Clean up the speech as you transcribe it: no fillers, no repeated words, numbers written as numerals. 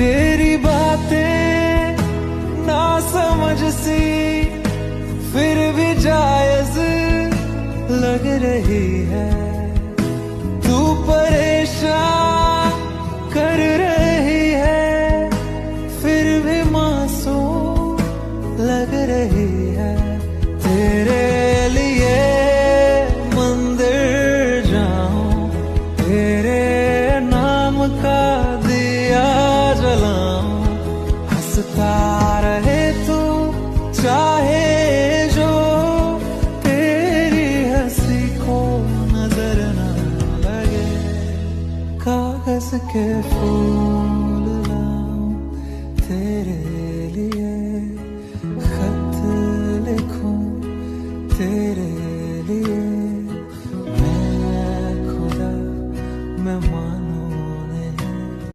तेरी बातें ना समझ सी फिर भी जायज लग रही है। तू परेशान कर रही है फिर भी मासूम लग रही है। तेरे लिए मंदिर जाऊं, तेरे नाम का दिया जलाऊं, हंसता रहे तू चाहे जो, तेरी हंसी को नजर ना लगे कागज के फूल।